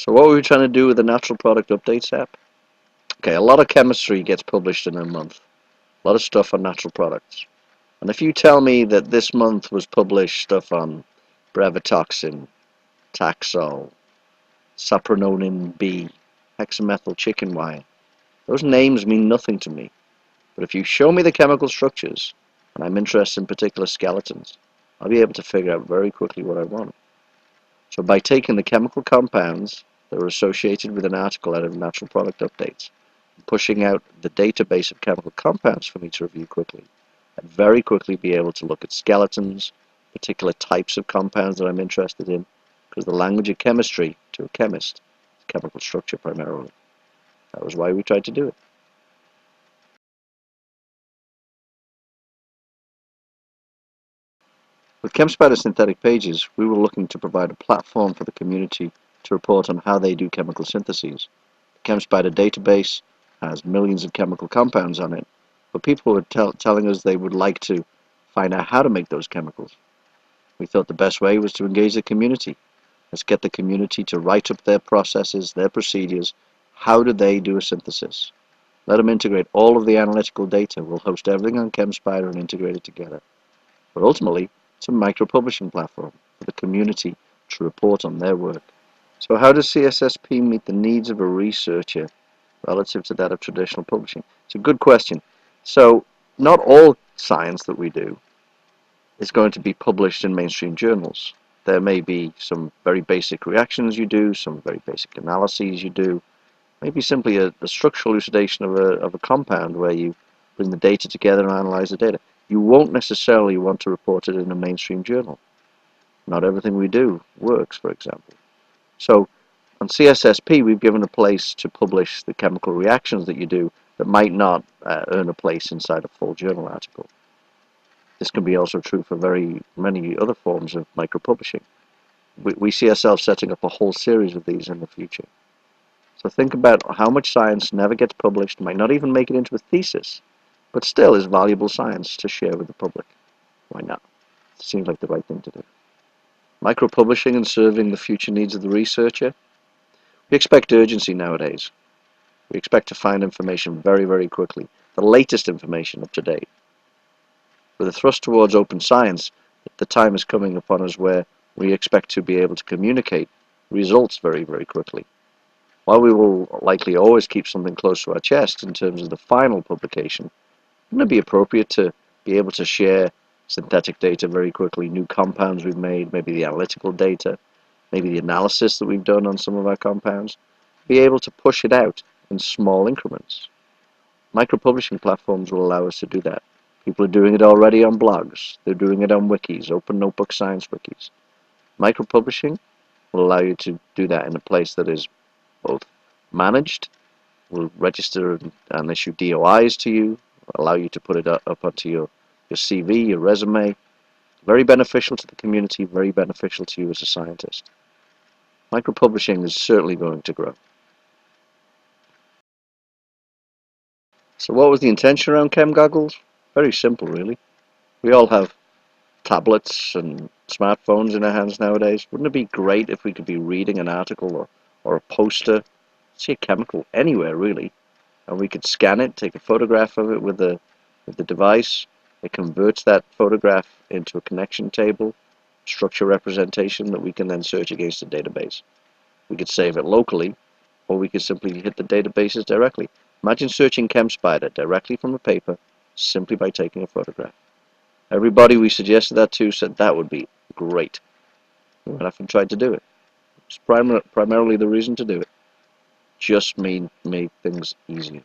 So what were we trying to do with the Natural Product Updates app? Okay, a lot of chemistry gets published in a month. A lot of stuff on natural products. And if you tell me that this month was published stuff on brevetoxin, Taxol, saprononin B, hexamethyl chicken wire, those names mean nothing to me. But if you show me the chemical structures, and I'm interested in particular skeletons, I'll be able to figure out very quickly what I want. So by taking the chemical compounds that are associated with an article out of Natural Product Updates, and pushing out the database of chemical compounds for me to review quickly, I'd very quickly be able to look at skeletons, particular types of compounds that I'm interested in, because the language of chemistry to a chemist is chemical structure primarily. That was why we tried to do it. With ChemSpider Synthetic Pages, we were looking to provide a platform for the community to report on how they do chemical syntheses. The ChemSpider database has millions of chemical compounds on it, but people were telling us they would like to find out how to make those chemicals. We thought the best way was to engage the community. Let's get the community to write up their processes, their procedures. How do they do a synthesis? Let them integrate all of the analytical data. We'll host everything on ChemSpider and integrate it together. But ultimately, it's a micropublishing platform for the community to report on their work. So how does CSSP meet the needs of a researcher relative to that of traditional publishing? It's a good question. So not all science that we do is going to be published in mainstream journals. There may be some very basic reactions you do, some very basic analyses you do, maybe simply a structural elucidation of a compound where you bring the data together and analyze the data. You won't necessarily want to report it in a mainstream journal. Not everything we do works, for example. So on CSSP, we've given a place to publish the chemical reactions that you do that might not earn a place inside a full journal article. This can be also true for very many other forms of micropublishing. We see ourselves setting up a whole series of these in the future. So think about how much science never gets published, might not even make it into a thesis, but still is valuable science to share with the public. Why not? It seems like the right thing to do. Micropublishing and serving the future needs of the researcher. We expect urgency nowadays. We expect to find information very, very quickly, the latest information up to date. With a thrust towards open science, the time is coming upon us where we expect to be able to communicate results very, very quickly. While we will likely always keep something close to our chest in terms of the final publication, wouldn't it be appropriate to be able to share synthetic data very quickly, new compounds we've made, maybe the analytical data, maybe the analysis that we've done on some of our compounds, be able to push it out in small increments. Micropublishing platforms will allow us to do that. People are doing it already on blogs. They're doing it on wikis, open notebook science wikis. Micropublishing will allow you to do that in a place that is both managed, will register and issue DOIs to you, allow you to put it up onto your CV, your resume. Very beneficial to the community, very beneficial to you as a scientist. Micropublishing is certainly going to grow. So what was the intention around ChemGoggles? Very simple, really. We all have tablets and smartphones in our hands nowadays. Wouldn't it be great if we could be reading an article or a poster, see a chemical anywhere really, and we could scan it, take a photograph of it with the device. It converts that photograph into a connection table, structure representation that we can then search against a database. We could save it locally, or we could simply hit the databases directly. Imagine searching ChemSpider directly from a paper simply by taking a photograph. Everybody we suggested that to said that would be great. We went off and tried to do it. It's primarily the reason to do it. Just made things easier.